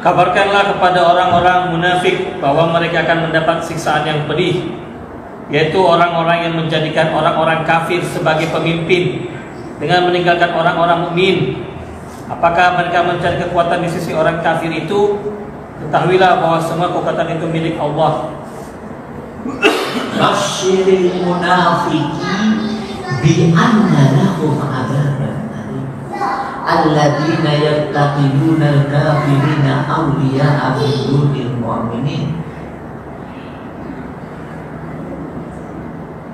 Kabarkanlah kepada orang-orang munafik bahwa mereka akan mendapat siksaan yang pedih, yaitu orang-orang yang menjadikan orang-orang kafir sebagai pemimpin dengan meninggalkan orang-orang mukmin. Apakah mereka mencari kekuatan di sisi orang kafir itu? Ketahuilah bahwa semua kekuatan itu milik Allah. Basyiril munafiqin bi anna lahum adzaban alim. Alladzina yattaqiduna al-kafirina awliya'a min dunil mu'minin.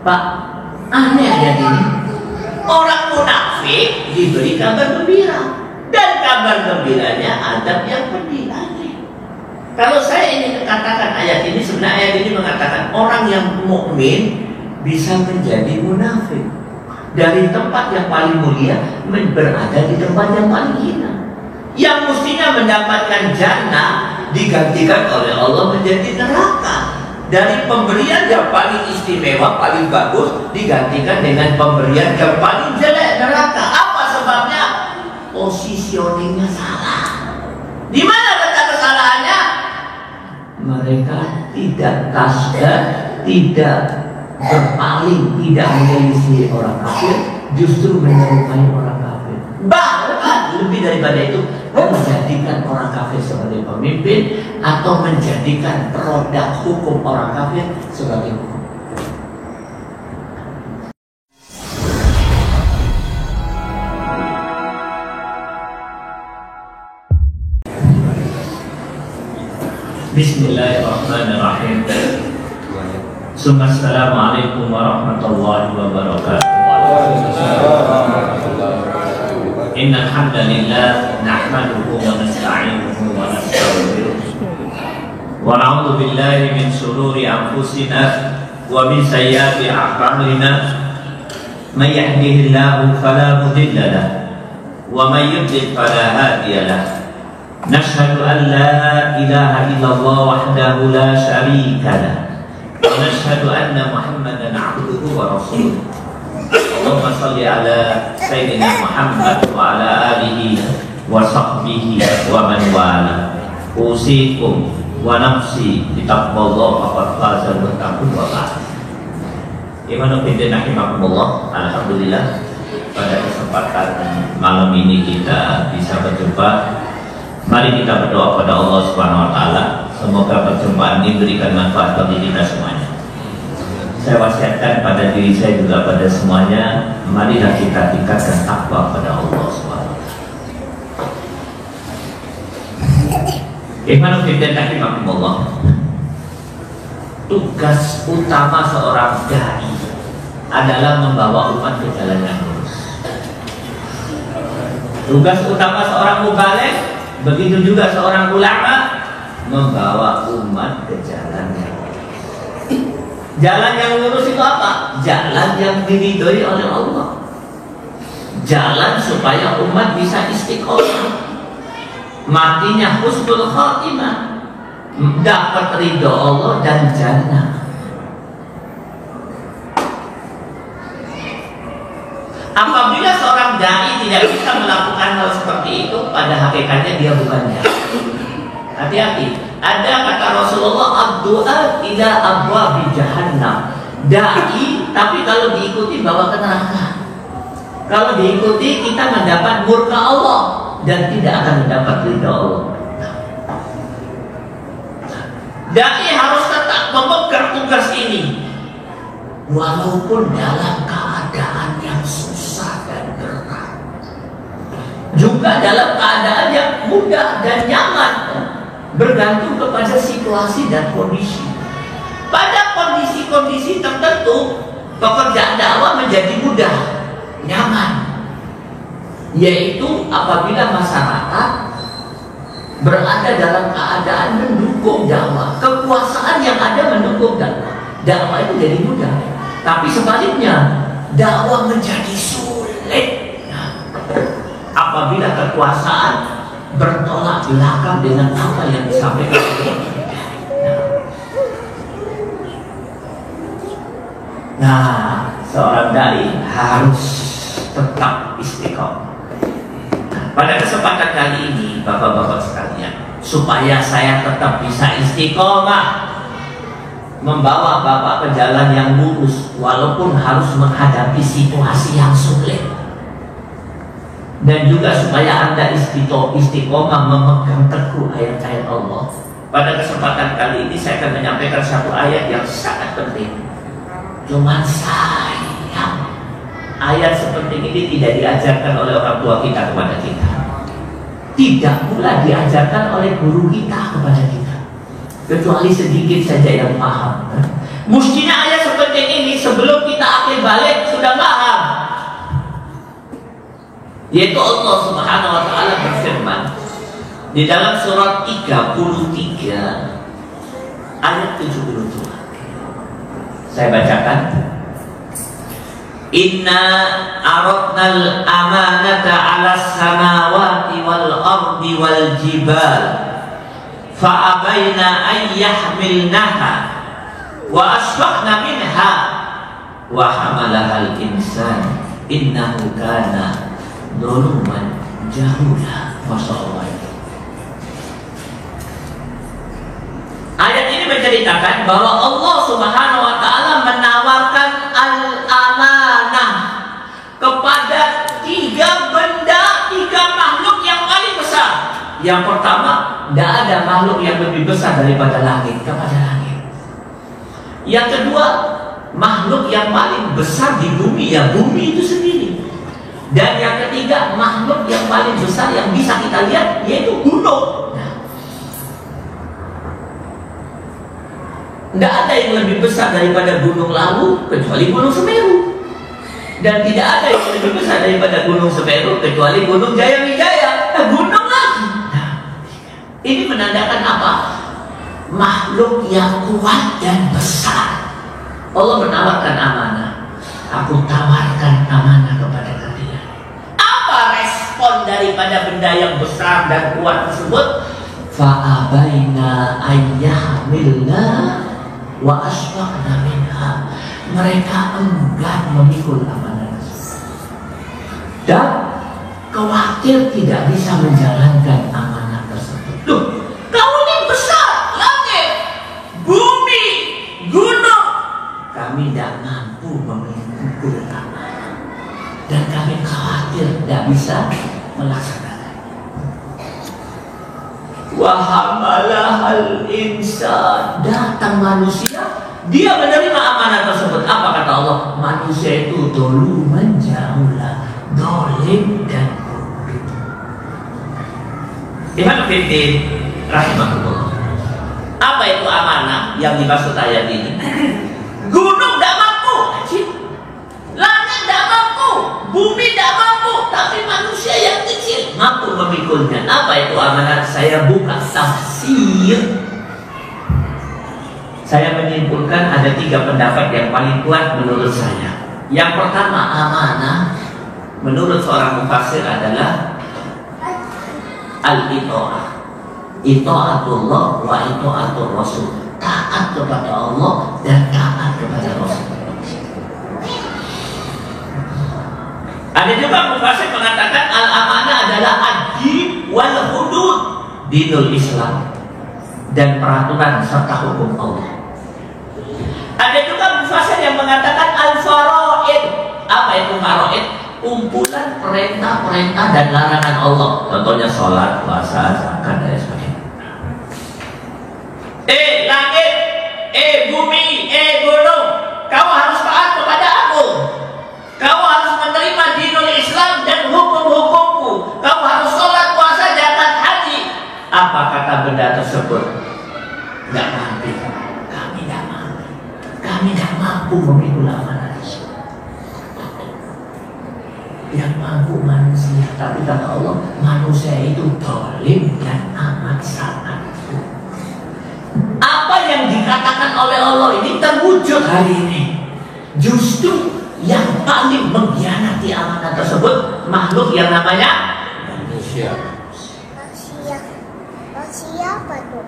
Pak, aneh ayat ini. Orang munafik diberi kabar gembira, dan kabar gembiranya adab yang pedih. Kalau saya ingin katakan ayat ini, sebenarnya ayat ini mengatakan orang yang mukmin bisa menjadi munafik. Dari tempat yang paling mulia berada di tempat yang paling hina. Yang mestinya mendapatkan jannah digantikan oleh Allah menjadi neraka. Dari pemberian yang paling istimewa, paling bagus, digantikan dengan pemberian yang paling jelek, neraka. Apa sebabnya? Positioningnya salah. Di mana letak kesalahannya? Mereka tidak kasar, tidak berpaling, tidak menyelisih orang kafir, justru menyerupai orang kafir. Bahkan lebih daripada itu, menjadikan orang kafir sebagai pemimpin atau menjadikan produk hukum orang kafir sebagai hukum. Bismillahirrahmanirrahim. Assalamualaikum warahmatullahi wabarakatuh. Innal hamdalillah nahmaduhu wa nasta'inuhu wa nastaghfiruh wa na'udzu billahi min shururi anfusina wa min sayyiati a'malina. May yahdihillahu fala mudilla lahu wa may yudlil fala hadiya lahu. Nashhadu an la ilaha illallah wahdahu la syarika lah wa nashhadu anna Muhammadan abduhu wa rasuluh. Allahumma salli ala sayyidina Muhammad wa ala alihi wa sahbihi wa man wala. Usikum wa nafsi bitaqwallah faqad faza al-muttaqun wa ba'd. Imanu bidin rahimakumullah. Alhamdulillah, pada kesempatan malam ini kita bisa berjumpa. Mari kita berdoa pada Allah Subhanahu wa taala, semoga perjumpaan ini berikan manfaat bagi kita semuanya. Saya wasiatkan pada diri saya juga pada semuanya, marilah kita tingkatkan takwa pada Allah Subhanahu wa taala. Ikhwanu fillah rahimakumullah. Tugas utama seorang dai adalah membawa umat ke jalan yang lurus. Tugas utama seorang mubaligh, begitu juga seorang ulama, membawa umat ke jalan yang lurus. Jalan yang lurus itu apa? Jalan yang diridhoi oleh Allah. Jalan supaya umat bisa istiqomah, matinya husnul khatimah, dapat ridho Allah dan jannah. Apabila seorang dai tidak bisa melakukan hal seperti itu, pada hakikatnya dia bukan dai. Hati-hati. Ada kata Rasulullah, ad-du'a ila abwabi jahannam. Dai, tapi kalau diikuti bawa ke neraka. Kalau diikuti kita mendapat murka Allah dan tidak akan mendapat ridha Allah. Dai harus tetap memegang tugas ini, walaupun dalam keadaan yang susah dan berat, juga dalam keadaan yang mudah dan nyaman, bergantung kepada situasi dan kondisi. Pada kondisi-kondisi tertentu, pekerjaan dakwah menjadi mudah, nyaman, yaitu apabila masyarakat berada dalam keadaan mendukung dakwah, kekuasaan yang ada mendukung dakwah itu jadi mudah. Tapi sebaliknya, dakwah menjadi sulit apabila kekuasaan bertolak belakang dengan apa yang disampaikan. Nah, seorang dai harus tetap istiqomah. Pada kesempatan kali ini, bapak-bapak sekalian, supaya saya tetap bisa istiqomah membawa Bapak ke jalan yang lurus walaupun harus menghadapi situasi yang sulit. Dan juga supaya Anda istiqomah memegang teguh ayat-ayat Allah. Pada kesempatan kali ini saya akan menyampaikan satu ayat yang sangat penting. Cuman sayang ayat seperti ini tidak diajarkan oleh orang tua kita kepada kita, tidak pula diajarkan oleh guru kita kepada kita, kecuali sedikit saja yang paham. Mestinya ayat seperti ini sebelum kita akhir balik sudah paham. Yaitu Allah Subhanahu wa taala berfirman di dalam surat 33 ayat 72. Saya bacakan. Inna aradnal amanata 'alas samawati wal ardi wal jibal fa abaina an yahmilnaha wa asfaqna minha wa hamalaha al insan innahu kana zaluman jahula. Masyaallah. Ayat ini menceritakan bahwa Allah Subhanahu wa taala menawarkan al-amanah kepada 3 benda, 3 makhluk yang paling besar. Yang pertama, tidak ada makhluk yang lebih besar daripada langit kepada langit. Yang kedua, makhluk yang paling besar di bumi, ya bumi itu sendiri. Dan yang ketiga, makhluk yang paling besar yang bisa kita lihat yaitu gunung. Tidak ada yang lebih besar daripada Gunung Lawu kecuali Gunung Semeru. Dan tidak ada yang lebih besar daripada Gunung Semeru kecuali Gunung Jayawijaya. Gunung lagi. Nah, ini menandakan apa? Makhluk yang kuat dan besar. Allah menawarkan amanah. Aku tawarkan amanah kepada kalian. Apa respon daripada benda yang besar dan kuat tersebut? Fa'abaina ayyahmilna wa asfaqna minha. Mereka enggan memikul amanah dan khawatir tidak bisa menjalankan amanah tersebut. Loh, kau ini besar, langit, bumi, gunung, kami tidak mampu memikul amanah dan kami khawatir tidak bisa melaksanakan. Wahamalahal insan, datang manusia, dia menerima amanah tersebut. Apa kata Allah? Manusia itu zaluman jahula, zalim dan bodoh. Ibnu Fiddin rahimahullah. Apa itu amanah yang dimaksud ayat ini? Gunung tidak mampu, langit tidak mampu, bumi tidak mampu, tapi manusia yang kecil mampu memikulnya. Apa itu amanah? Saya buka tafsir. Saya menyimpulkan ada 3 pendapat yang paling kuat menurut saya. Yang pertama, amanah menurut seorang mufassir adalah al-itha'ah, itha'atullah wa itha'atur rasul, taat kepada Allah dan taat kepada Rasul. Ada juga mufassir mengatakan al-amanah adalah ad-din wal hudud, dinul Islam dan peraturan serta hukum Allah. Ada juga mufassir yang mengatakan al-faraid. Apa itu faraid? Kumpulan perintah-perintah dan larangan Allah. Contohnya sholat, puasa, zakat dan sebagainya. Langit, bumi, gunung, kau harus taat kepada aku. Kau harus menerima dinul Islam dan hukum-hukumku. Kau harus sholat, puasa, zakat, haji. Apa kata benda tersebut? Tidak mampu. Kami tidak mampu. Kami tidak mampu memikul amanah tersebut. Yang mampu manusia. Tapi kata Allah, manusia itu zalim dan amat sangat. Apa yang dikatakan oleh Allah ini terwujud hari ini. Justru yang paling mengkhianati amanah tersebut makhluk yang namanya manusia. Manusia apa tuh?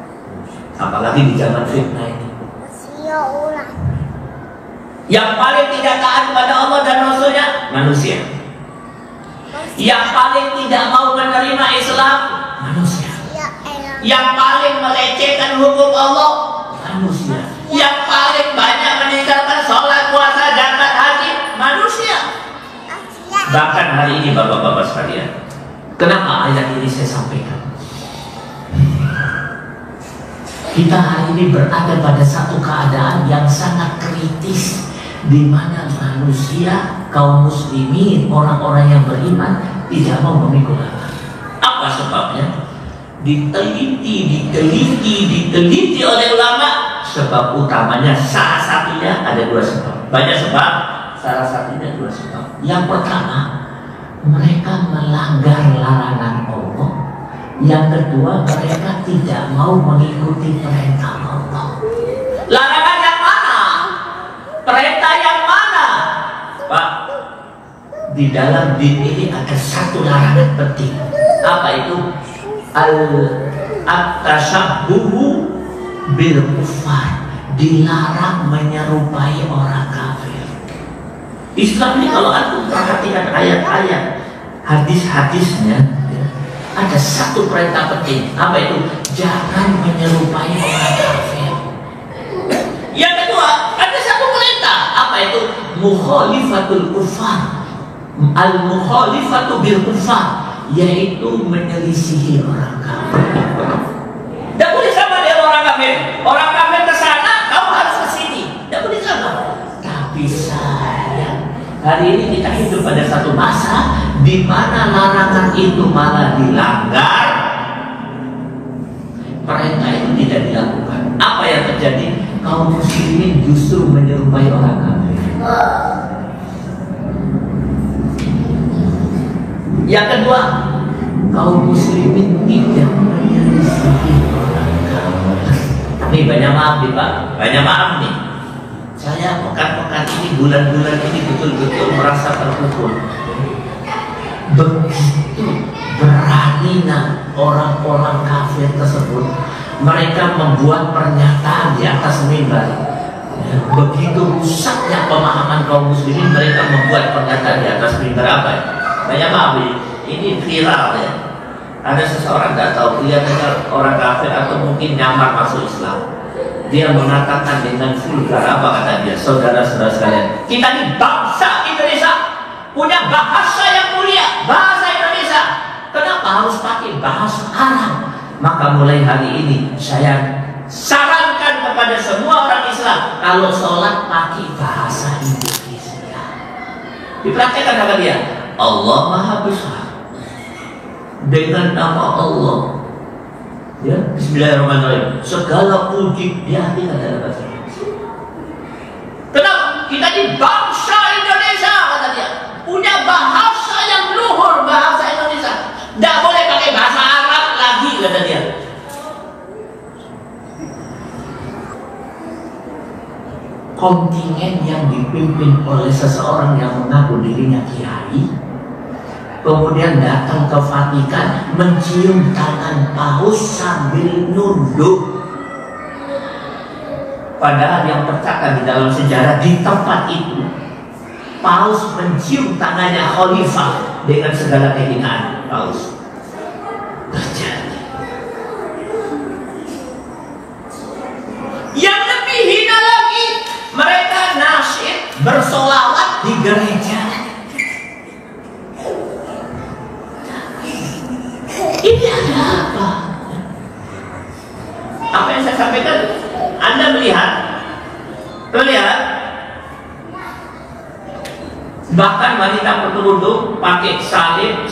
Apalagi di zaman fitnah ini. Manusia ulang. Yang paling tidak taat kepada Allah dan Rasulnya manusia. Yang paling tidak mau menerima Islam manusia. Yang paling melecehkan hukum Allah manusia. Yang paling banyak meninggalkan sholat, puasa, zakat, haji manusia. Bahkan hari ini bapak-bapak sekalian, kenapa ayat ini saya sampaikan? Kita hari ini berada pada satu keadaan yang sangat kritis, di mana manusia, kaum muslimin, orang-orang yang beriman tidak mau memikul agama. Apa sebabnya? Diteliti oleh ulama. Sebab utamanya salah satunya ada dua sebab. Banyak sebab, salah satunya dua sebab. Yang pertama, mereka melanggar larangan Allah. Yang kedua, mereka tidak mau mengikuti perintah Allah. Larangan yang mana? Perintah yang mana? Pak, di dalam din ini ada satu larangan penting. Apa itu? At-tashabbuhu bil kufar. Dilarang menyerupai orang kafir. Islam ini kalau antum perhatikan ayat-ayat, hadis-hadisnya, ada satu perintah penting. Apa itu? Jangan menyerupai orang kafir. Yang kedua, ada satu perintah. Apa itu? Mukhalifatul kufar. Al-mukhalifatu bil kufar, yaitu menyelisihi orang kafir. Tidak boleh sama dengan orang kafir. Orang kafir ke sana, kamu harus ke sini. Tidak boleh sama. Tapi sayang, hari ini kita hidup pada satu masa di mana larangan itu malah dilanggar, perintah itu tidak dilakukan. Apa yang terjadi? Kaum muslimin justru menyerupai orang kafir. Yang kedua, kaum muslimin tidak menyelisihi orang kafir. Nih banyak maaf nih Pak, banyak maaf nih. Saya pekan-pekan ini, bulan-bulan ini betul-betul merasa terpukul. Begitu beraninya orang-orang kafir tersebut, mereka membuat pernyataan di atas mimbar. Begitu rusaknya pemahaman kaum muslimin, mereka membuat pernyataan di atas mimbar. Apa ya? Banyak maaf ini viral ya. Ada seseorang nggak tahu kelihatannya orang kafir atau mungkin nyamar masuk Islam. Dia mengatakan dengan vulgar, apa kata dia? Saudara-saudara sekalian, kita ini bangsa Indonesia punya bahasa yang mulia, bahasa Indonesia. Kenapa harus pakai bahasa Arab? Maka mulai hari ini saya sarankan kepada semua orang Islam, kalau sholat pakai bahasa Indonesia. Dipraktekkan sama dia. Allah Maha Besar. Dengan nama Allah, ya, Bismillahirrahmanirrahim. Segala puji di hati kata bahasa Indonesia. Kenapa? Kita di bangsa Indonesia, kata dia, punya bahasa yang luhur, bahasa Indonesia. Tidak boleh pakai bahasa Arab lagi, kata dia. Kontingen yang dipimpin oleh seseorang yang mengaku dirinya kiai, kemudian datang ke Vatikan mencium tangan paus sambil nunduk. Padahal yang tercatat di dalam sejarah, di tempat itu paus mencium tangannya khalifah dengan segala kehinaan paus. Terjadi. Yang lebih hina lagi, mereka nasyid bersolawat di gereja. Ini ada apa? Apa yang saya sampaikan? Anda melihat, bahkan wanita berkerudung pakai salib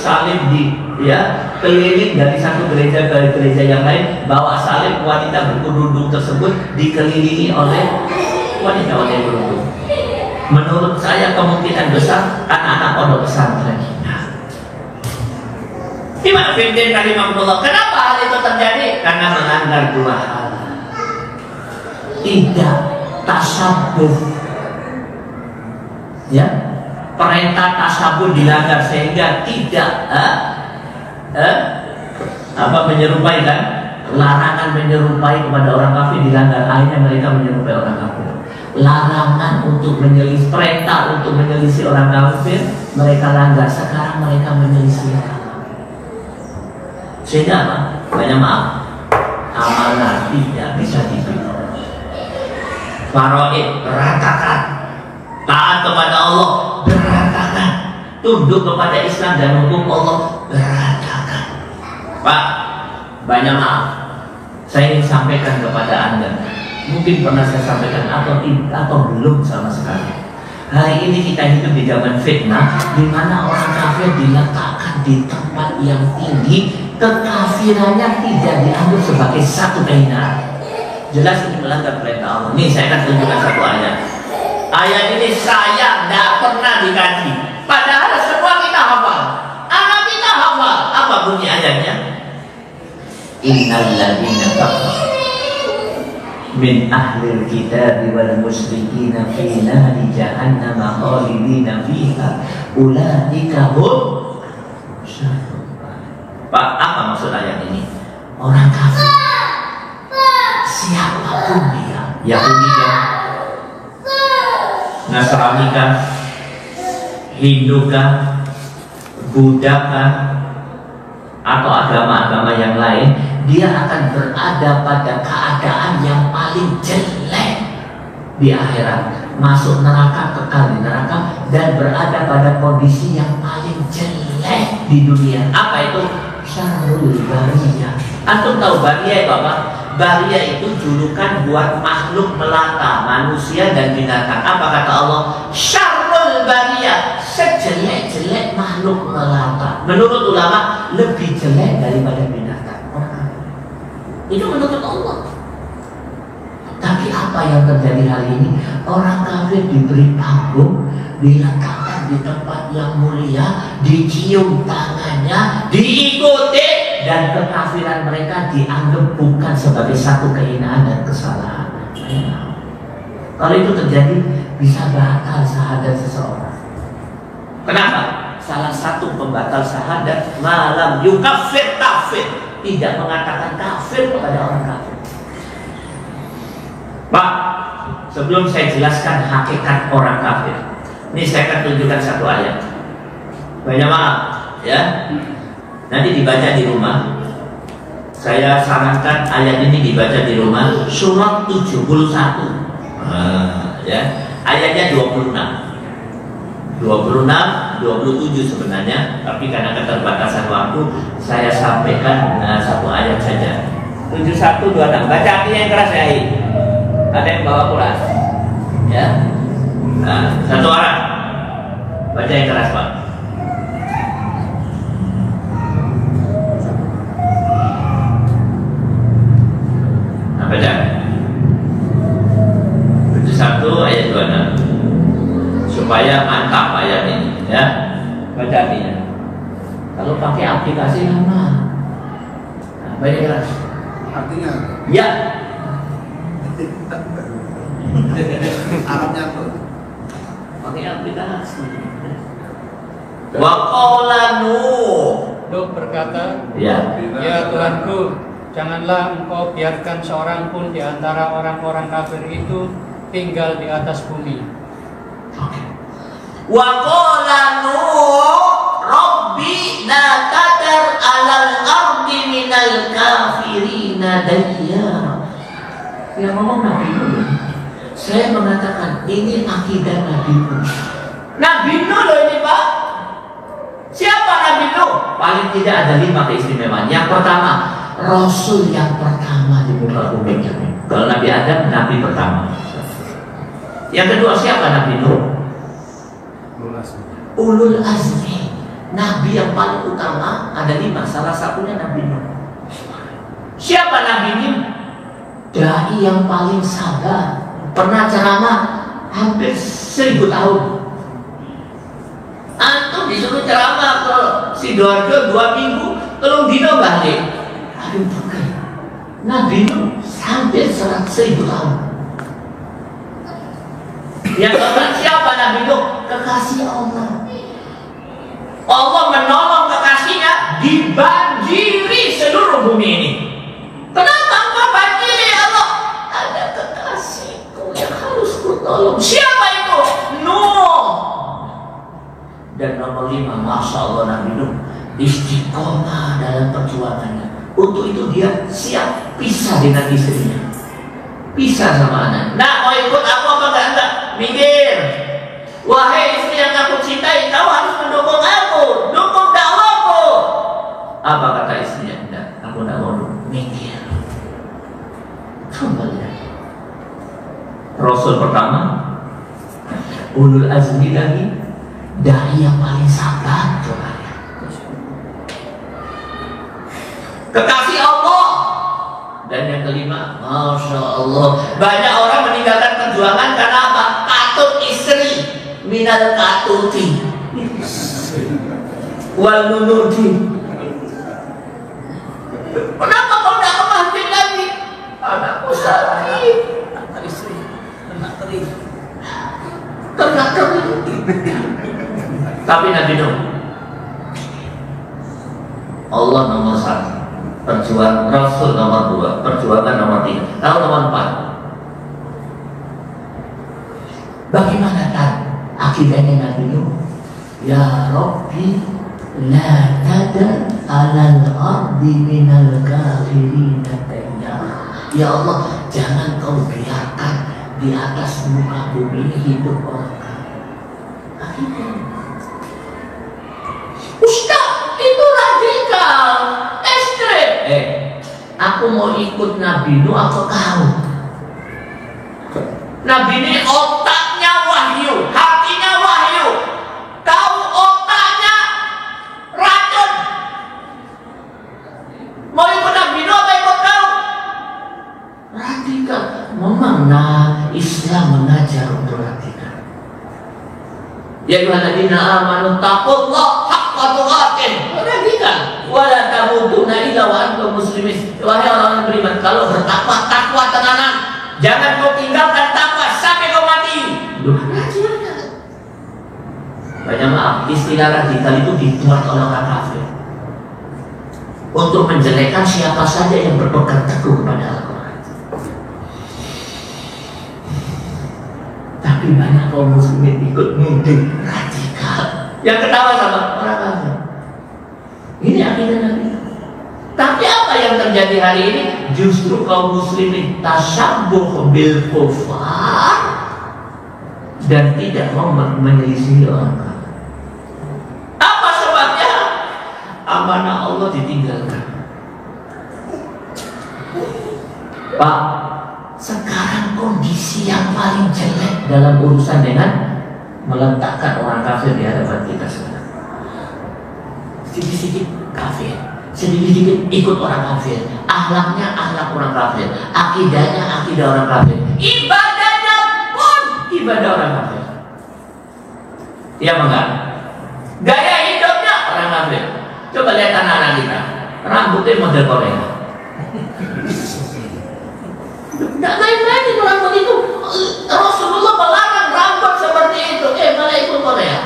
di, ya, keliling dari satu gereja ke gereja yang lain, bawa salib. Wanita berkerudung tersebut dikelilingi oleh wanita-wanita yang berkerudung. Menurut saya kemungkinan besar anak-anak pondok pesantren. Di mana pimpin kalimahullah? Kenapa hal itu terjadi? Karena melanggar dua hal. Tidak tasabuh, ya, perintah tasabuh dilanggar sehingga tidak menyerupai, kan? Larangan menyerupai kepada orang kafir dilanggar, akhirnya mereka menyerupai orang kafir. Larangan untuk menyelisih, perintah untuk menyelisih orang kafir mereka langgar, sekarang mereka menyelisih orang kafir. Sehingga apa? Banyak maaf, sholat tidak bisa dibina. Faraid berantakan, taat kepada Allah berantakan, tunduk kepada Islam dan hukum Allah berantakan. Pak, banyak maaf, saya ingin sampaikan kepada Anda. Mungkin pernah saya sampaikan atau belum sama sekali. Hari ini kita hidup di zaman fitnah, di mana orang kafir diletakkan di tempat yang tinggi, kekafirannya tidak dianggap sebagai satu kehinaan. Jelas ini melanggar perintah Allah. Nih saya akan tunjukkan satu ayat. Ayat ini saya tidak pernah dikaji, padahal semua kita hafal. Anak kita hafal. Apa bunyi ayatnya? Innal ladzina kafaru min ahlil kitab wal musyrikin fi nari jahannam khalidina fiha ulaika hum syarrul bariyah. Pak, apa maksud ayat ini? Orang kafir, siapapun dia, Yahudi kah, Nasrani kah, Hindu kah, Buddha kah, atau agama-agama yang lain, dia akan berada pada keadaan yang paling jelek di akhirat, masuk neraka, kekal di neraka, dan berada pada kondisi yang paling jelek di dunia. Apa itu? Syarrul bariyah. Antum tahu bariyah itu apa? Bariyah itu julukan buat makhluk melata, manusia dan binatang. Apa kata Allah? Syarrul bariyah, sejelek-jelek makhluk melata. Menurut ulama lebih jelek daripada binatang. Itu menurut Allah. Tapi apa yang terjadi hari ini? Orang kafir diberi panggung, diletakkan di tempat yang mulia, dicium tangannya, diikuti, dan kekafiran mereka dianggap bukan sebagai satu kehinaan dan kesalahan. Kalau itu terjadi, bisa batal syahadat seseorang. Kenapa? Salah satu pembatal syahadat malam yukafir kafir, tidak mengatakan kafir kepada orang kafir. Pak, sebelum saya jelaskan hakikat orang kafir, ini saya akan tunjukkan satu ayat. Banyak maaf, ya. Nanti dibaca di rumah. Saya sarankan ayat ini dibaca di rumah. Surat 71, ya. Ayatnya 26. 27 sebenarnya, tapi karena keterbatasan waktu saya sampaikan satu ayat saja. 71, 26. Baca artinya yang keras ya. Ada yang bawa Quran, ya. Nah, satu orang baca yang keras, Pak. Nah, baca 71 ayat 26 supaya mantap ayat ini, ya. Baca artinya. Kalau pakai aplikasi lama. Nah, baca keras. Artinya? Ya. Arabnya apa? Pakai aplikasi. Wa qala Nuh. Nuh berkata, Ya. Ya Tuhanku, janganlah engkau biarkan seorang pun di antara orang-orang kafir itu tinggal di atas bumi. Wa qala Nuh Rabbi la tadar 'alal ardi minal kafirina dayyara. Yang ngomong Nabi Nuh. Saya mengatakan ini akidah Nabi Nuh. Nabi Nuh loh ini, Pak. Siapa Nabi Nuh? Paling tidak ada 5 keistimewaan. Yang pertama, Rasul yang pertama di muka bumi. Kalau Nabi Adam, Nabi pertama. Yang kedua, siapa Nabi Nuh? Ulul azmi. Nabi yang paling utama ada 5, salah satunya Nabi Nuh. Siapa Nabi Nuh? Dai yang paling sabar, pernah ceramah hampir 1000 tahun. Antum disuruh ceramah ke Sidoarjo 2 minggu, tolong dino balik. Aduh bukan. Nabi Nuh hampir 1000 tahun. Yang keempat siapa Nabi Nuh? Kekasih Allah. Allah menolong kekasihnya dibanjiri seluruh bumi ini. Kenapa engkau banjiri ya Allah? Ada kekasihku yang harus kutolong. Siapa itu? Nuh. Dan nomor 5, Masya Allah, Nabi Nuh istiqomah dalam perjuangannya. Untuk itu dia siap pisah dengan istrinya, pisah sama anak. Nak, mau ikut aku apa enggak? Minggir. Wahai istri yang aku cintai, kau harus mendukung aku, dukung dakwahku. Apa kata istrinya? Enggak, aku enggak mau. Minggir. Kembali. Rasul pertama, ulul azmi lagi, dai yang paling sabar. Kekasih Allah. Dan yang kelima, Masya Allah, banyak orang meninggalkan perjuangan karena apa? Katut istri, minal katuti wal nunudi. Kenapa kau tidak ke masjid lagi? Anakku sakit. Anak istri, anak teri. Ternak kering. Tapi Nabi Nuh, Allah nomor 1, perjuangan Rasul nomor 2, perjuangan nomor 3, tahu nomor 4. Bagaimana akidahnya Nabi Nuh? Ya Rabbi, la tada alal ardi minal kafirin tayyara. Ya Allah, jangan kau biarkan di atas muka bumi hidup orang kafir. Akidah. Ustaz, itu radikal, ekstrem. Aku mau ikut Nabi Nuh atau kau? Nabi ini otaknya wahyu, hatinya wahyu. Kau otaknya racun. Mau ikut Nabi Nuh apa ikut kau? Radikal. Memang Islam mengajar untuk radikal. Ya ayyuhalladzina amanu taqullaha haqqa tuqatih. Radikal. Wala tamutunna illa wa antum muslimin. Wahai orang yang beriman, kalau bertakwa, takwa tenanan. Jangan kau tinggalkan takwa sampai kau mati. Banyak maaf, istilah radikal itu dibuat oleh orang kafir untuk menjelekkan siapa saja yang berpegang teguh kepada Al-Quran. Tapi banyak kaum muslimin ikut mudik radikal yang ketawa sama orang kafir. Ini akidah Nabi. Tapi apa yang terjadi hari ini? Justru kaum muslimin tasyabbuh bil kufar dan tidak mau menyelisihi orang kafir. Apa sebabnya? Amanah Allah ditinggalkan. Pak, sekarang kondisi yang paling jelek dalam urusan dengan meletakkan orang kafir di hadapan kita sekarang. Sedikit-sedikit kafir, sedikit-sedikit ikut orang kafir, akhlaknya akhlak orang kafir, akidahnya akidah orang kafir, ibadahnya pun ibadah orang kafir. Iya enggak? Gaya hidupnya orang kafir. Coba lihat anak-anak kita, rambutnya model Korea. Tidak main-main itu rambut itu. Rasulullah melarang rambut seperti itu. Malah ikut Korea.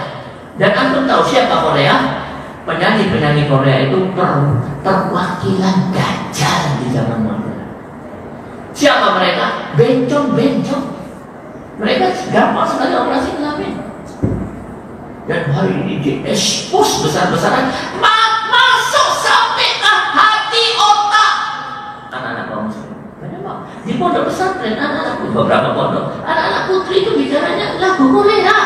Dan antum tahu siapa Korea? Penyanyi-penyanyi Korea itu perwakilan Dajjal di zaman modern. Siapa mereka? Bencong-bencong. Mereka gampang sekali operasi kelamin. Dan hari ini diekspos besar-besaran, masuk sampai ke hati otak anak-anak kaum muslim. Di pondok pesantren, anak-anak putri, beberapa pondok, anak-anak putri itu bicaranya lagu Korea.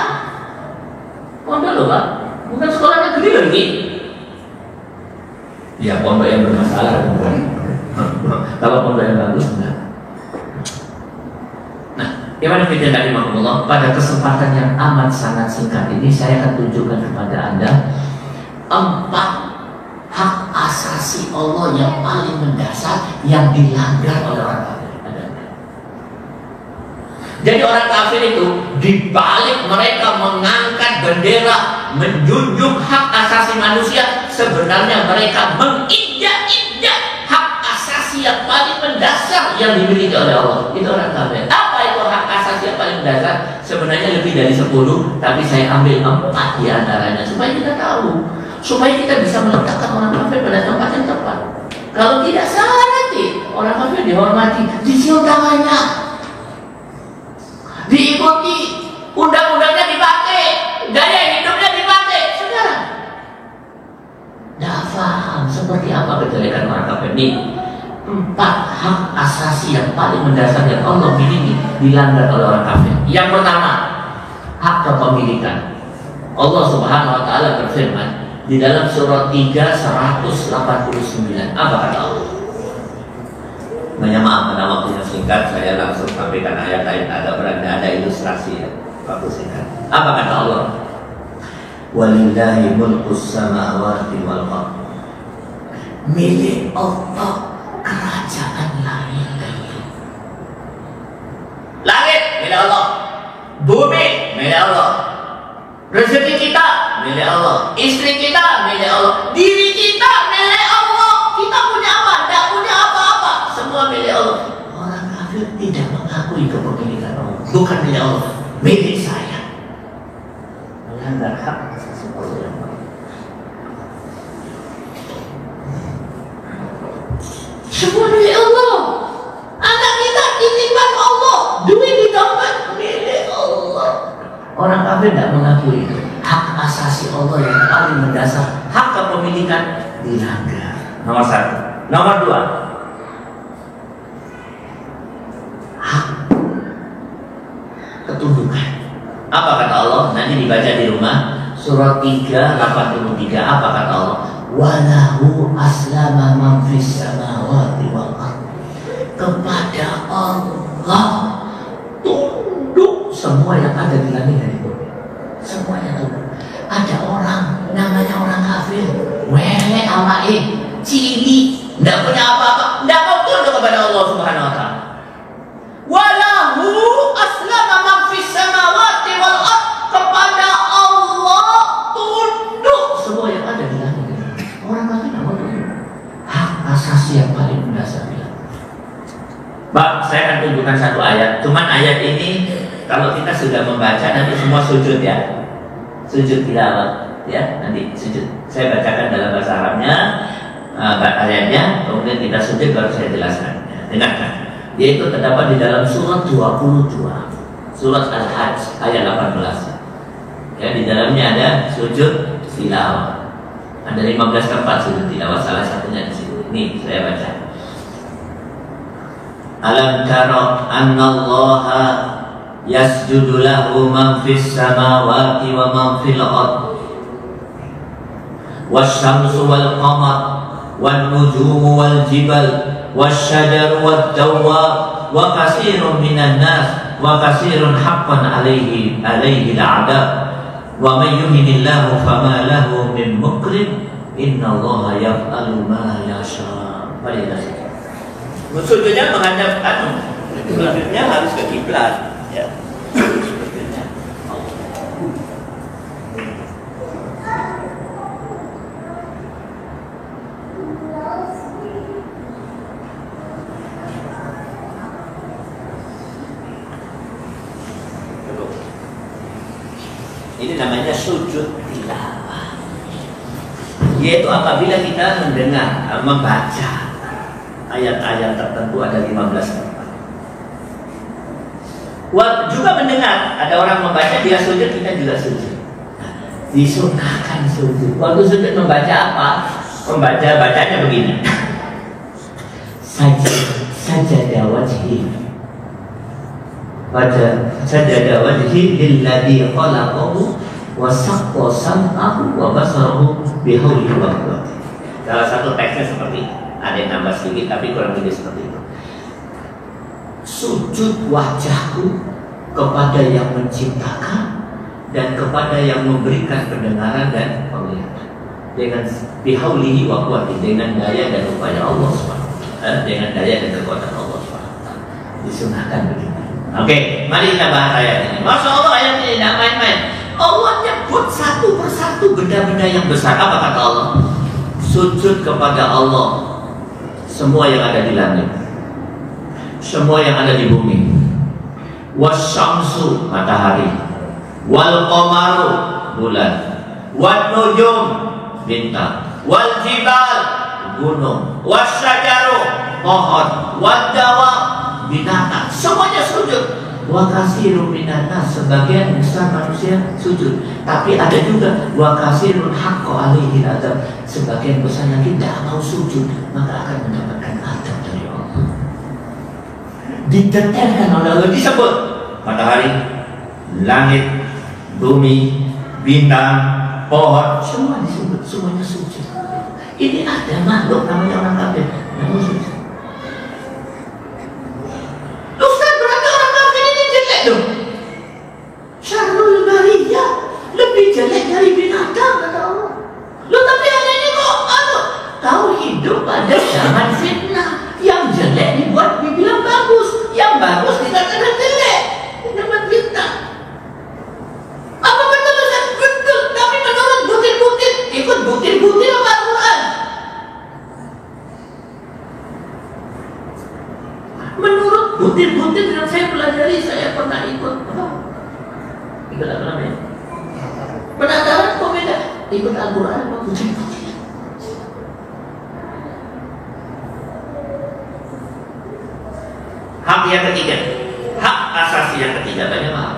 Pondok loh Pak, bukan sekolah negeri lagi. Ya pondok yang bermasalah bukan. Kalau pondok yang bagus enggak. Nah, gimana kita dari Allah? Pada kesempatan yang amat sangat singkat ini saya akan tunjukkan kepada Anda 4 hak asasi Allah yang paling mendasar yang dilanggar oleh orang kafir. Jadi orang kafir itu dibalik mereka mengangkat bendera menjunjung hak asasi manusia, sebenarnya mereka menginjak-injak hak asasi yang paling mendasar yang dimiliki oleh Allah. Itu orang kafir. Apa itu hak asasi yang paling mendasar? Sebenarnya lebih dari 10, tapi saya ambil 4 di antaranya supaya kita tahu, supaya kita bisa meletakkan orang kafir pada tempat yang tepat. Kalau tidak salah nanti orang kafir dihormati, dicium tangannya, diikuti, undang-undangnya dipakai, gaya hidupnya dipakai. Sekarang tidak paham seperti apa kejelekan orang kafir ini. 4 hak asasi yang paling mendasar yang Allah miliki dilanggar oleh orang kafir. Yang pertama, hak kepemilikan. Allah Subhanahu wa taala berfirman di dalam surat 3:189. Apa kata Allah? Banyak maaf karena waktunya singkat, saya langsung sampaikan ayat-ayat agak berat, ada ilustrasi ya. Waktu singkat. Apa kata Allah? Walillahi mulkus samawati wal ardh. Milik Allah kerajaan langit dan bumi. Langit milik Allah, bumi milik Allah, rezeki kita milik Allah, istri kita milik Allah, diri kita milik Allah. Kita punya apa? Tidak punya apa-apa, semua milik Allah. Orang kafir tidak mengakui kepemilikan Allah. Bukan milik Allah, milik saya. Melanggar hak asasi Allah. Semua milik Allah. Anak kita titipan Allah, duit di dompet milik Allah. Orang kafir tidak mengakui itu. Hak asasi Allah yang paling mendasar, hak kepemilikan dilanggar. Nomor 1. Nomor 2, hak ketundukan. Apa kata Allah? Nanti dibaca di rumah. Surat 3:83. Apa kata Allah? Walahu aslama man fis samawati wal ardh. Kepada Allah tunduk semua yang ada di langit dan di bumi. Semuanya tunduk. Ada orang namanya orang kafir, wele amae, cili, tidak punya apa-apa, tidak mau tunduk kepada Allah Subhanahu wa taala. Walahu aslama man fis samawati wal ardh. Kepada Allah tunduk semua yang ada di langit. Orang kafir tidak mau tunduk. Hak asasi yang paling mendasar. Pak, saya akan tunjukkan satu ayat. Cuman ayat ini kalau kita sudah membaca nanti semua sujud ya. Sujud tilawah ya, nanti sujud. Saya bacakan dalam bahasa Arabnya ayatnya, kemudian kita sujud baru saya jelaskan. Dengarkan. Yaitu terdapat di dalam surat 22. Surat Al-Hajj ayat 18. Ya, di dalamnya ada sujud tilawah. Ada 15 tempat sujud tilawah, salah satunya di situ. Ini saya baca. Alam tara annallaha yasjudu lahu man fis samawati wa man fil ardh wasyamsu wal qamar wan nujumu wal jibal wasyajaru wad dawab wa katsirun minan nas wa katsirun haqqan alaihi al'adab wa may yuhinillahu fama lahu min mukrim innallaha yaf'alu ma yasha. Sujudnya menghadap sujudnya harus ke kiblat ya. Sujudnya ini namanya sujud tilawah, yaitu apabila kita mendengar, membaca ayat-ayat tertentu, ada 15 tempat. Juga mendengar ada orang membaca, dia sujud, kita juga sujud. Disunahkan sujud. Waktu sujud membaca apa? Bacanya begini. Sajada wajhi. Sajada wajhi lilladzi khalaqahu wa saqqa sam'ahu wa basarahu bihaulihi wa quwwatihi. Salah satu teksnya seperti ini. Ada yang nambah sedikit tapi kurang lebih seperti itu. Sujud wajahku kepada yang menciptakan dan kepada yang memberikan pendengaran dan penglihatan dengan bihaulihi wa quwwatihi, dengan daya dan upaya Allah SWT, dengan daya dan kekuatan Allah SWT. Disunahkan begitu. Oke, mari kita bahas ayat ini. Masya Allah, ayat ini tidak main-main. Allah nyebut satu persatu benda-benda yang besar. Apa kata Allah? Sujud kepada Allah semua yang ada di langit, semua yang ada di bumi. Wasyamsu matahari, wal qamaru bulan, wan nujum bintang, wal jibal gunung, wasyajaru pohon, wad dawab binatang, semuanya sujud. Wa katsirun minan nas, sebagian besar manusia sujud. Tapi ada juga wa katsirun haqqo alaihi al'adzab, sebagian besar lagi tidak mau sujud, maka akan mendapatkan azab dari didetailkan oleh Allah, disebut matahari, langit, bumi, bintang, pohon, semua disebut, semuanya suci. Ini ada makhluk namanya orang kafir, namun suci. Ustaz, berarti orang kafir ini jelek dong? Syarrul bariyah, lebih jelek dari binatang kata Allah. Loh, tapi yang ini kok tahu hidup pada zaman fitnah. Yang jelek dibuat dibilang bagus, yang bagus dikatakan jelek. Zaman fitnah. Apa betul Ustaz? Betul, tapi menurut butir-butir, ikut butir-butir apa Al-Quran? Menurut butir-butir yang saya pelajari, saya pernah ikut apa namanya? Penataran kok beda? Ikut Al-Quran apa butir-butir? Hak yang ketiga, hak asasi yang ketiga, banyak hak.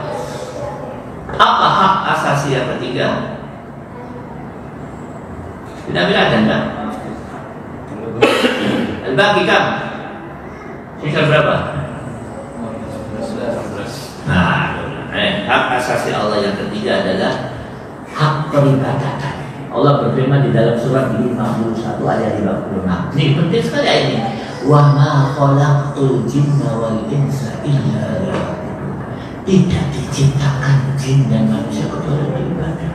Apa hak asasi yang ketiga? Tidak ada enggak? Bagi kamu sisa berapa? Nah, hak asasi Allah yang ketiga adalah hak peribadatan. Allah berfirman di dalam surat 51 ayat 56. Ini penting sekali ayat ini. Wa ma khalaqtul jinna wal insa illa liya'budun. Tidak diciptakan jin dan manusia kecuali beribadah.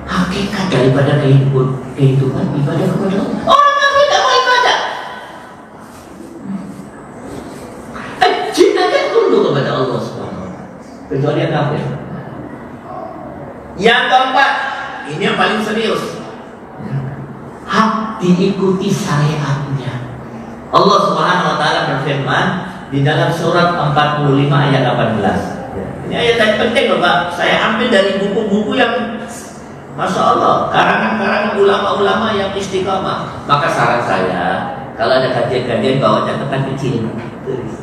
Hakikat daripada kehidupan ibadah kepada Allah. Orang yang tidak mau ibadah, jin akan tunduk kepada Allah Subhanahu wa taala, kecuali yang kafir. Yang keempat, ini yang paling serius, hak diikuti syariatnya. Allah Subhanahu wa taala berfirman di dalam surat 45 ayat 18. Ini ayat yang penting loh Pak. Saya ambil dari buku-buku yang Masya Allah, karangan-karangan ulama-ulama yang istiqamah. Maka saran saya, kalau ada kajian-kajian bawa catatan kecil,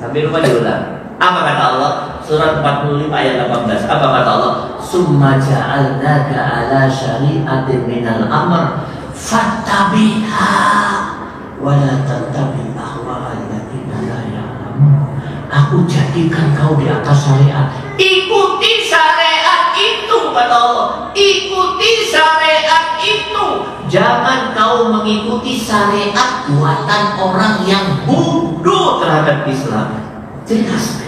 sampai rumah diulang. Apa kata Allah? Surat 45 ayat 18. Apa kata Allah? Summa ja'alnaka ala syari'atin minal amr fattabiha wa la tattabi ahwa'al ladzina la ya'lamun. Aku jadikan kau di atas syariat. Ikuti syariat itu kata Allah. Ikuti syariat itu. Jangan kau mengikuti syariat buatan orang yang bodoh terhadap Islam. Jelas.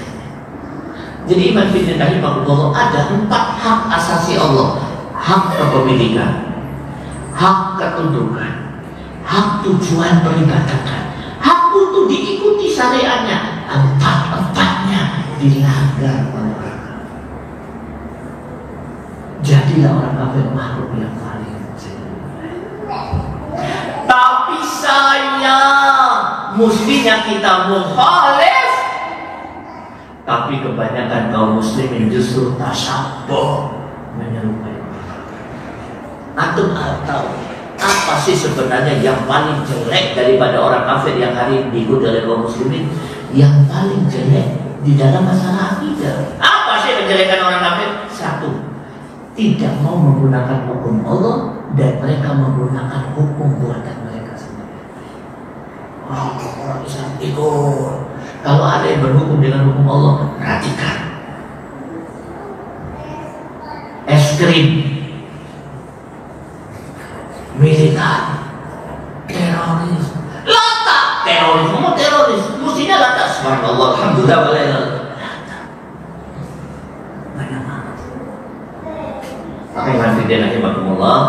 Jadi Imam Ibn Rahimahullah ada 4 hak asasi Allah. Hak kepemilikan, hak ketundukan, hak tujuan peribadatan, hak untuk diikuti syariatnya. Empat-empatnya dilanggar oleh orang kafir. Jadilah orang kafir makhluk yang paling tapi saya mestinya kita mukhalif. Tapi kebanyakan kaum muslimin justru tasyabuh, menyerupai. Antum tahu apa sih sebenarnya yang paling jelek daripada orang kafir yang hari ini diikuti oleh kaum muslimin? Yang paling jelek di dalam masalah akidah. Apa sih kejelekan orang kafir? 1, tidak mau menggunakan hukum Allah dan mereka menggunakan hukum buatan mereka sendiri. Orang Islam ikut. Kalau ada yang berhukum dengan hukum Allah, perhatikan. Es krim, militer, teroris, latak teroris, mau teroris, mestinya latak. Subhanallah, alhamdulillah, latak. Banyak banget. Oke, hadirin rahimakumullah.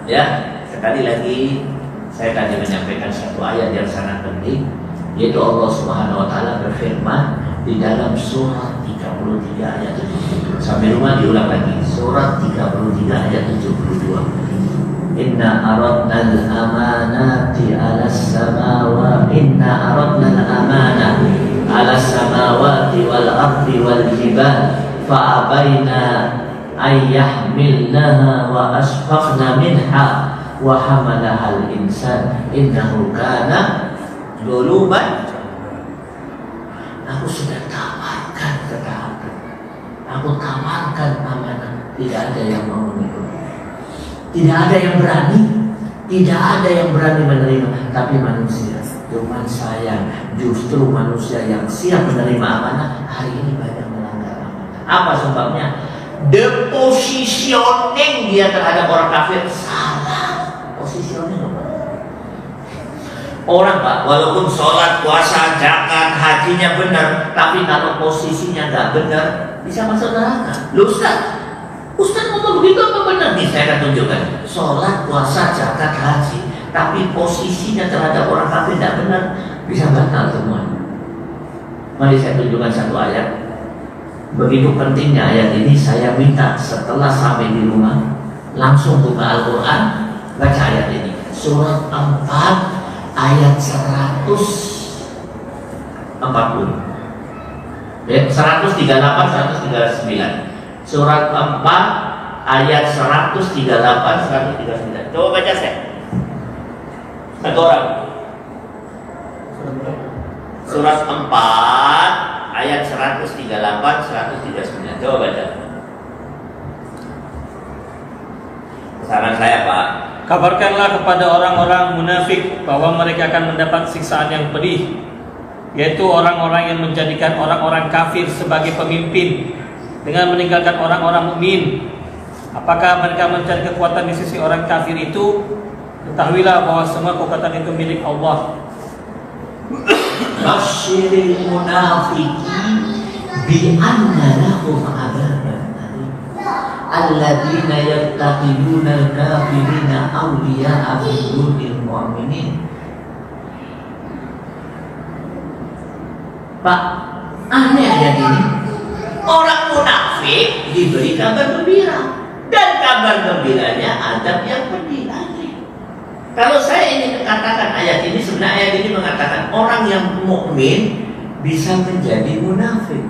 Ya, sekali lagi saya tadi menyampaikan satu ayat yang sangat penting. Yaitu Allah Subhanahu wa taala berfirman di dalam surat 33 ayat 72. Sampai rumah diulang lagi. Surat 33 ayat 72. Inna aradna al-amanati 'ala as-samawati wal ardi wal jibal fa abaina ay yahmilnaha wa asfaqna minha wa hamalaha al-insan innahu kana duluman. Aku sudah tawarkan ketaatan, aku tawarkan amanah. Tidak ada yang mau mengikuti, tidak ada yang berani, tidak ada yang berani menerima. Tapi manusia Cuman sayang, justru manusia yang siap menerima amanah hari ini banyak melanggar amanah. Apa sebabnya? The positioning dia terhadap orang kafir salah. Positioning apa? Orang Pak, walaupun sholat, puasa, zakat, hajinya benar, tapi kalau posisinya nggak benar, bisa masuk neraka. Loh Ustaz ngomong begitu apa benar? Nih saya akan tunjukkan. Sholat, puasa, zakat, haji, tapi posisinya terhadap orang kafir tidak benar, bisa batal semuanya. Mari saya tunjukkan satu ayat. Begitu pentingnya ayat ini, saya minta setelah sampai di rumah langsung buka Al-Quran, baca ayat ini. Surat 4 ayat 140. Ya, 138 139. Surat 4 ayat 138 139. Coba baca saya. Satu orang. Surat 4 ayat 138 139. Coba baca. Saran saya, Pak. Kabarkanlah kepada orang-orang munafik bahwa mereka akan mendapat siksaan yang pedih, yaitu orang-orang yang menjadikan orang-orang kafir sebagai pemimpin dengan meninggalkan orang-orang mukmin. Apakah mereka mencari kekuatan di sisi orang kafir itu? Ketahuilah bahwa semua kekuatan itu milik Allah. Basyiril munafiqin bi anna lahum adzaban alim alladzina yattaqiduna al-kafirina awliya'a min dunil mu'minin. Pak, aneh ayat ini. Orang munafik diberi kabar gembira, dan kabar gembiranya adab yang pedih. Kalau saya ingin katakan ayat ini, sebenarnya ayat ini mengatakan orang yang mukmin bisa menjadi munafik.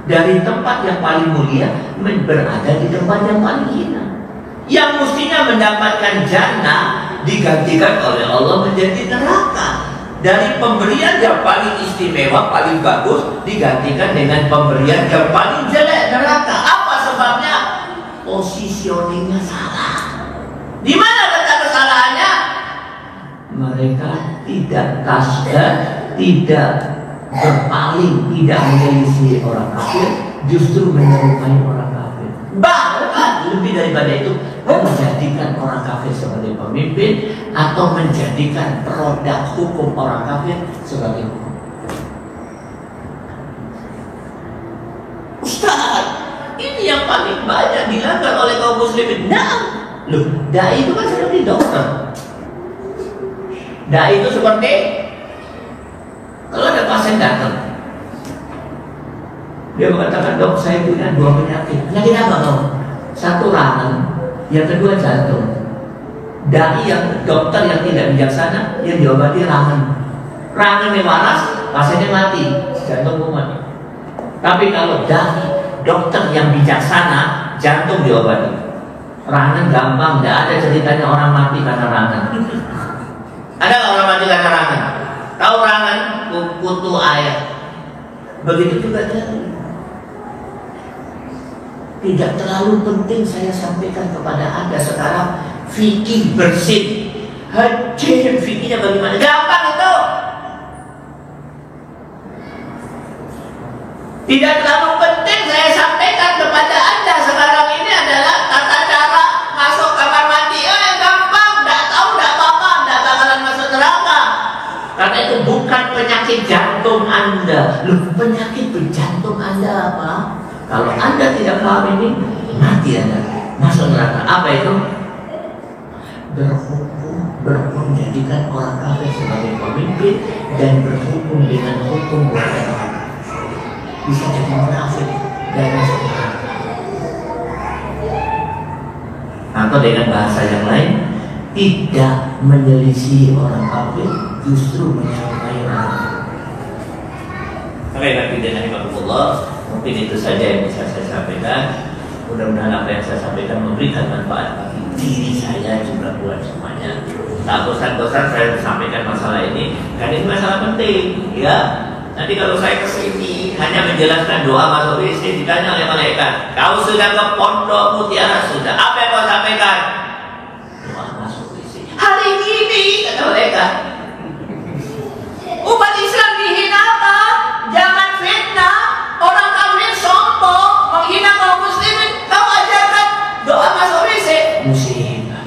Dari tempat yang paling mulia berada di tempat yang paling hina. Yang mestinya mendapatkan jannah digantikan oleh Allah menjadi neraka. Dari pemberian yang paling istimewa, paling bagus, digantikan dengan pemberian yang paling jelek, neraka. Apa sebabnya? Positioningnya salah. Di mana letak kesalahannya? Mereka tidak tasbih, tidak berpaling, tidak menyelisih orang kafir, justru menyerupai orang kafir. Bahkan lebih daripada itu, menjadikan orang kafir sebagai pemimpin atau menjadikan produk hukum orang kafir sebagai hukum. Ustaz, ini yang paling banyak dilanggar oleh kaum muslimin. Nah, loh, dai itu kan seperti dokter. Dai itu seperti kalau ada pasien datang, dia mengatakan, dok, saya punya 2 penyakit. Penyakit apa dok? Satu rangan, yang kedua jantung. Dai yang dokter yang tidak bijaksana, yang diobati rangan. Rangannya waras, pasiennya mati, jantung kumat. Tapi kalau dai, dokter yang bijaksana, jantung diobati. Rangan gampang, tidak ada ceritanya orang mati karena rangan. Ada nggak orang mati karena rangan? Tahu rangan? Kutu air. Begitu juga jantung. Tidak terlalu penting saya sampaikan kepada Anda sekarang fikih bersih. Haji fikihnya bagaimana? Gampang itu. Tidak terlalu penting saya sampaikan kepada Anda sekarang ini adalah tata cara masuk kamar mandi. Yang gampang, tidak tahu, tidak apa-apa, tidak bakalan masuk neraka. Karena itu bukan penyakit jantung Anda. Loh, penyakit jantung Anda apa? Kalau Anda tidak paham ini, mati Anda, masuk neraka. Apa itu? Berhukum menjadikan orang kafir sebagai pemimpin dan berhukum dengan hukum orang bisa jadi munafik dan masuk neraka. Atau dengan bahasa yang lain, tidak menyelisih orang kafir, justru menyerupai orang kafir. Oke, Nabi dan Rahimahullah, mungkin itu saja yang bisa saya sampaikan. Mudah-mudahan apa yang saya sampaikan memberikan manfaat bagi diri saya juga buat semuanya. Tak bosan-bosan saya sampaikan masalah ini, karena ini masalah penting, ya. Nanti kalau saya kesini hanya menjelaskan doa masuk WC, ditanya oleh malaikat, kau sudah ke pondok Mutiara? Sudah. Apa yang kau sampaikan? Doa masuk WC. Hari ini kata malaikat. Umat Islam dihina apa? Jangan fitnah. Orang kafir sombong menghina kaum muslimin. Kau ajarkan doa masuk WC. Musibah.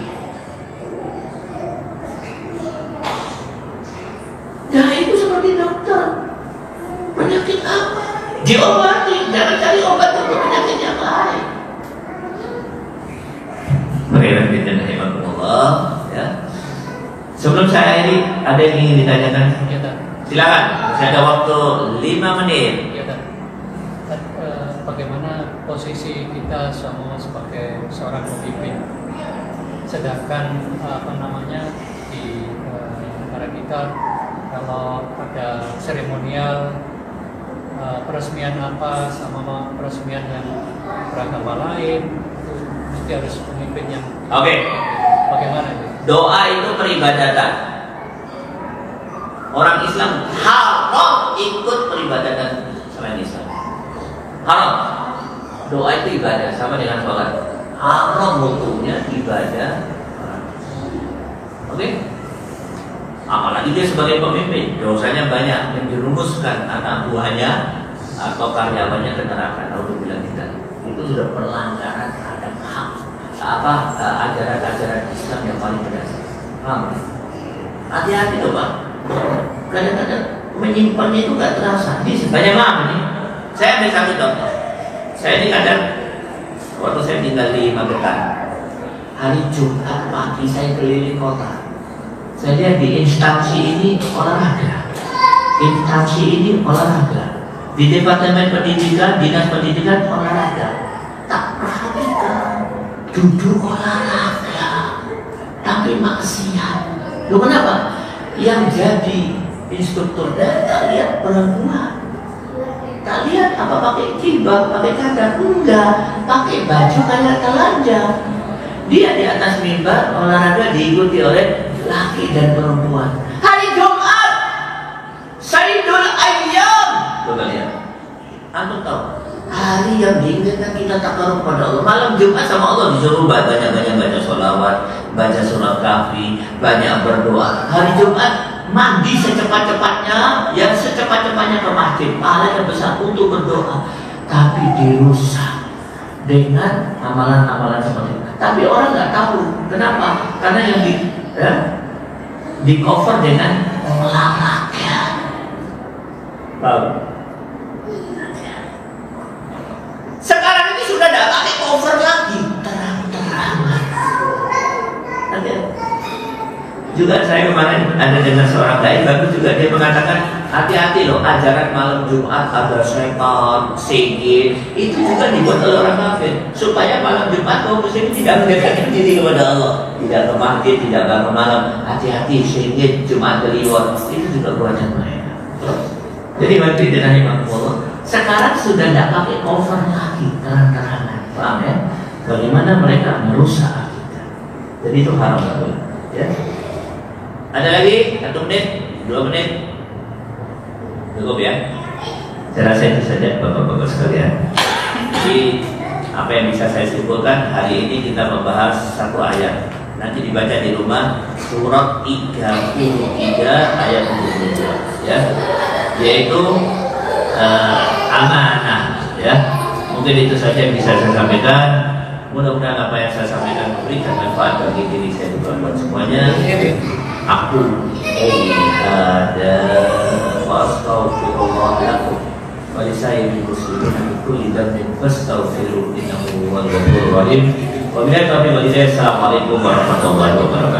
Nah itu seperti dokter. Penyakit apa? Diobati. Jangan cari obat untuk penyakit yang lain. Bagaimana kita Allah, ya. Sebelum saya ini ada yang ingin ditanyakan? Ya, silakan. Saya ada waktu 5 menit. Ya, bagaimana posisi kita semua sebagai seorang pemimpin? Sedangkan di negara kita kalau ada seremonial peresmian apa sama peresmian yang beragama lain itu mesti harus pemimpin yang bagaimana itu? Doa itu peribadatan. Orang Islam haram ikut peribadatan selain Islam. Haram. Doa itu ibadah sama dengan sholat. Haram hukumnya ibadah. Oke? Apalagi dia sebagai pemimpin, dosanya banyak yang dirumuskan anak buahnya atau karyawannya ke neraka. Alhamdulillah kita itu sudah pelanggaran terhadap hak ajaran-ajaran Islam yang paling berdasar. Paham? Hati-hati loh Pak. Kadang-kadang menyimpannya itu nggak terasa. Ini banyak banget nih. Saya ambil satu contoh. Saya ini kadang waktu saya tinggal di Magetan, hari Jumat pagi saya keliling kota. Saya lihat di instansi ini olahraga, instansi ini olahraga, di departemen pendidikan, dinas pendidikan olahraga. Tak perhatikan, duduk olahraga, tapi maksiat. Lu kenapa? Yang jadi instrukturnya tak lihat perempuan, tak lihat apa pakai jilbab, pakai cadar, enggak, pakai baju kayak telanjang. Dia di atas mimbar olahraga diikuti oleh laki dan perempuan. Hari Jumat, Sayyidul Ayyam. Coba lihat. Antum tahu? Hari yang diingatkan kita takarub pada Allah. Malam Jumat sama Allah disuruh banyak-banyak baca sholawat, baca surat kahfi, banyak berdoa. Hari Jumat mandi secepat-cepatnya, yang secepat-cepatnya ke masjid, pahala yang besar untuk berdoa. Tapi dirusak dengan amalan-amalan seperti itu. Tapi orang nggak tahu. Kenapa? Karena yang di cover dengan olahraga. Tahu? Sekarang ini sudah tidak pakai cover lagi, terang-terangan. Juga saya kemarin ada dengan seorang dai bagus juga, dia mengatakan hati-hati loh, ajaran malam Jumat ada setan, sihir, itu juga dibuat oleh orang kafir supaya malam Jumat kaum muslim tidak mendekatkan diri kepada Allah, tidak ke masjid, tidak bangun malam. Hati-hati, sihir Jumat Kliwon itu juga buatan mereka. Jadi waktu itu Allah sekarang sudah tidak pakai cover lagi, terang-terangan, paham ya? Bagaimana mereka merusak kita. Jadi itu haram ya. Ada lagi? 1 menit? 2 menit? Cukup ya? Saya rasa itu saja Bapak-Bapak sekalian. Jadi apa yang bisa saya simpulkan, hari ini kita membahas satu ayat. Nanti dibaca di rumah, surat 33 ayat 72 ya. Yaitu amanah ya. Mungkin itu saja yang bisa saya sampaikan. Mudah-mudahan apa yang saya sampaikan memberikan manfaat bagi diri saya dan buat semuanya. Aku ada wastaghfirullah lakum wa lisairil muslimin min kulli dhanbin fastaghfiruhu innahu huwal ghafurur rahim. Wa billahi taufiq wal hidayah. Assalamualaikum warahmatullahi wabarakatuh.